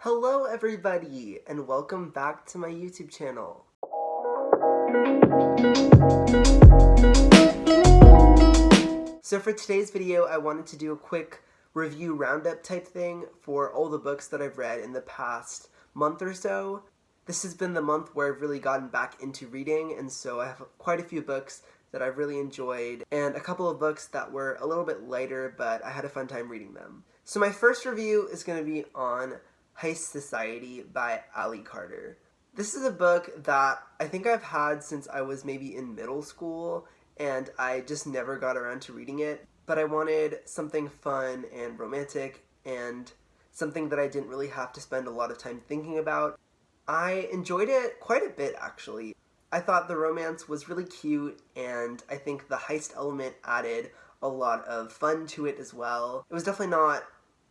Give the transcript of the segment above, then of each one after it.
Hello everybody, and welcome back to my YouTube channel. So for today's video, I wanted to do a quick review roundup type thing for all the books that I've read in the past month or so. This has been the month where I've really gotten back into reading, and so I have quite a few books that I've really enjoyed, and a couple of books that were a little bit lighter, but I had a fun time reading them. So my first review is going to be on Pais Society by Ali Carter. This is a book that I think I've had since I was maybe in middle school, and I just never got around to reading it, but I wanted something fun and romantic and something that I didn't really have to spend a lot of time thinking about. I enjoyed it quite a bit, actually. I thought the romance was really cute, and I think the heist element added a lot of fun to it as well. It was definitely not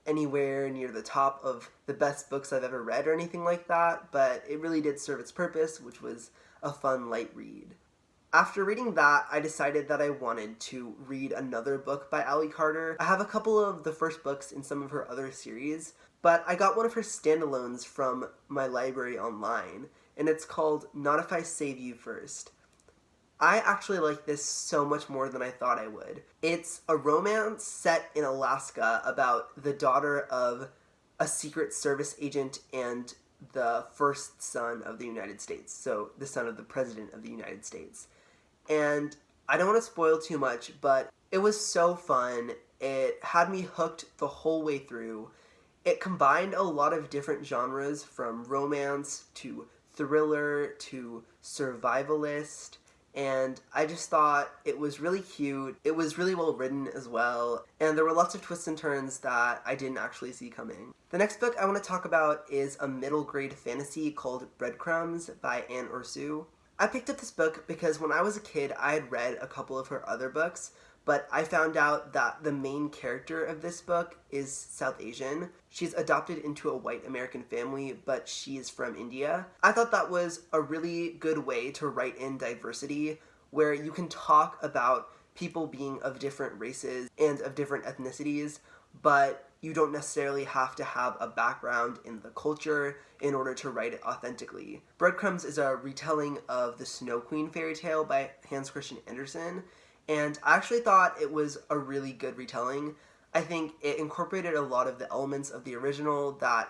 anywhere near the top of the best books I've ever read or anything like that, but it really did serve its purpose, which was a fun, light read. After reading that, I decided that I wanted to read another book by Ali Carter. I have a couple of the first books in some of her other series, but I got one of her standalones from my library online, and it's called Not If I Save You First. I actually like this so much more than I thought I would. It's a romance set in Alaska about the daughter of a Secret Service agent and the first son of the United States, so the son of the President of the United States. And I don't want to spoil too much, but it was so fun. It had me hooked the whole way through. It combined a lot of different genres, from romance to thriller to survivalist, and I just thought it was really cute. It was really well written as well, and there were lots of twists and turns that I didn't actually see coming. The next book I want to talk about is a middle grade fantasy called Breadcrumbs by Anne Ursu. I picked up this book because when I was a kid I had read a couple of her other books, but I found out that the main character of this book is South Asian. She's adopted into a white American family, but she is from India. I thought that was a really good way to write in diversity, where you can talk about people being of different races and of different ethnicities, but you don't necessarily have to have a background in the culture in order to write it authentically. Breadcrumbs is a retelling of the Snow Queen fairy tale by Hans Christian Andersen, and I actually thought it was a really good retelling. I think it incorporated a lot of the elements of the original that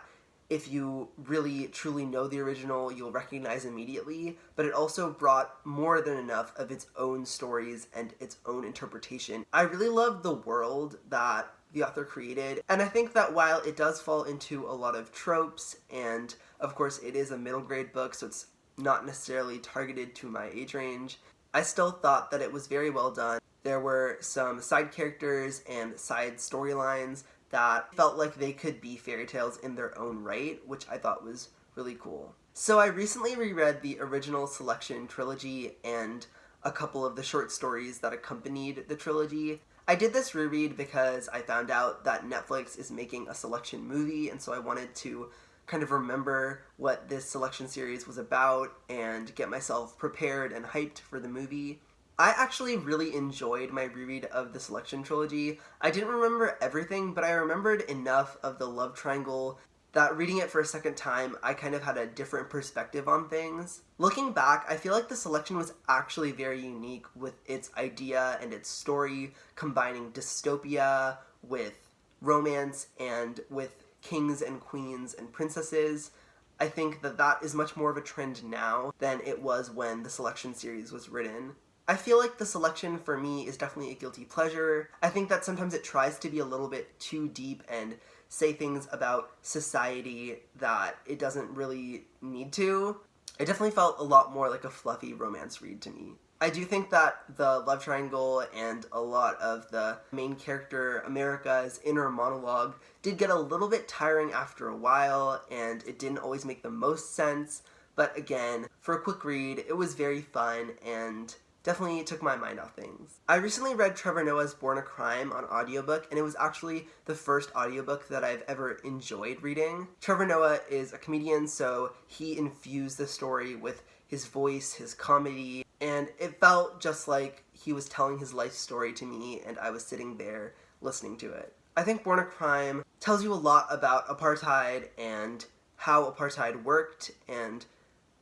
if you really truly know the original, you'll recognize immediately, but it also brought more than enough of its own stories and its own interpretation. I really loved the world that the author created, and I think that while it does fall into a lot of tropes, and of course it is a middle grade book, so it's not necessarily targeted to my age range, I still thought that it was very well done. There were some side characters and side storylines that felt like they could be fairy tales in their own right, which I thought was really cool. So I recently reread the original Selection trilogy and a couple of the short stories that accompanied the trilogy. I did this reread because I found out that Netflix is making a Selection movie, and so I wanted to kind of remember what this Selection series was about and get myself prepared and hyped for the movie. I actually really enjoyed my reread of the Selection trilogy. I didn't remember everything, but I remembered enough of the love triangle that reading it for a second time, I kind of had a different perspective on things. Looking back, I feel like the Selection was actually very unique with its idea and its story, combining dystopia with romance and with kings and queens and princesses. I think that that is much more of a trend now than it was when the Selection series was written. I feel like the Selection for me is definitely a guilty pleasure. I think that sometimes it tries to be a little bit too deep and say things about society that it doesn't really need to. It definitely felt a lot more like a fluffy romance read to me. I do think that the love triangle and a lot of the main character, America's inner monologue, did get a little bit tiring after a while, and it didn't always make the most sense, but again, for a quick read, it was very fun and definitely took my mind off things. I recently read Trevor Noah's Born a Crime on audiobook, and it was actually the first audiobook that I've ever enjoyed reading. Trevor Noah is a comedian, so he infused the story with his voice, his comedy, and it felt just like he was telling his life story to me, and I was sitting there listening to it. I think Born a Crime tells you a lot about apartheid and how apartheid worked and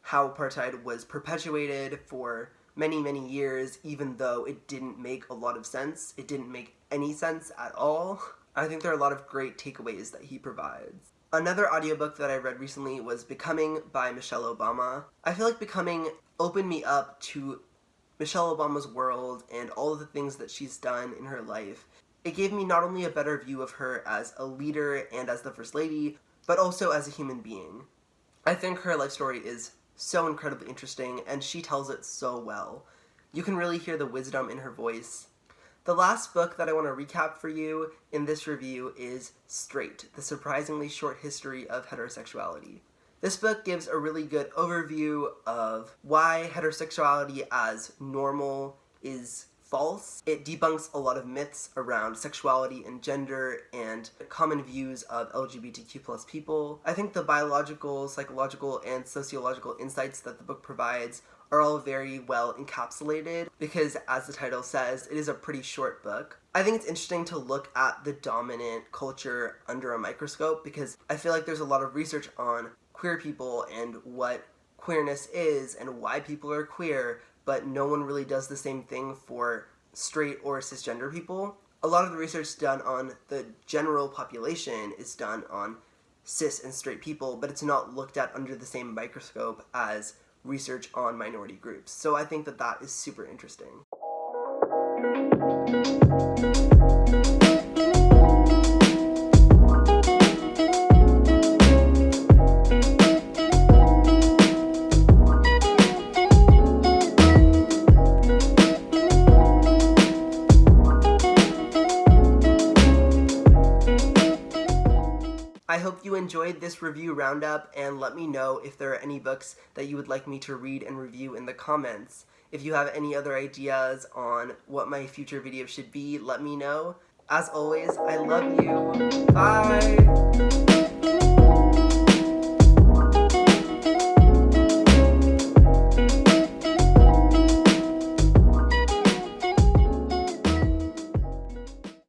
how apartheid was perpetuated for many, many years, even though it didn't make a lot of sense. It didn't make any sense at all. I think there are a lot of great takeaways that he provides. Another audiobook that I read recently was Becoming by Michelle Obama. I feel like Becoming opened me up to Michelle Obama's world and all of the things that she's done in her life. It gave me not only a better view of her as a leader and as the First Lady, but also as a human being. I think her life story is so incredibly interesting, and she tells it so well. You can really hear the wisdom in her voice. The last book that I want to recap for you in this review is Straight, The Surprisingly Short History of Heterosexuality. This book gives a really good overview of why heterosexuality as normal is false. It debunks a lot of myths around sexuality and gender and common views of LGBTQ+ people. I think the biological, psychological, and sociological insights that the book provides are all very well encapsulated because, as the title says, it is a pretty short book. I think it's interesting to look at the dominant culture under a microscope because I feel like there's a lot of research on queer people and what queerness is and why people are queer, but no one really does the same thing for straight or cisgender people. A lot of the research done on the general population is done on cis and straight people, but it's not looked at under the same microscope as research on minority groups. So I think that that is super interesting. I hope you enjoyed this review roundup, and let me know if there are any books that you would like me to read and review in the comments. If you have any other ideas on what my future videos should be, let me know. As always, I love you. Bye!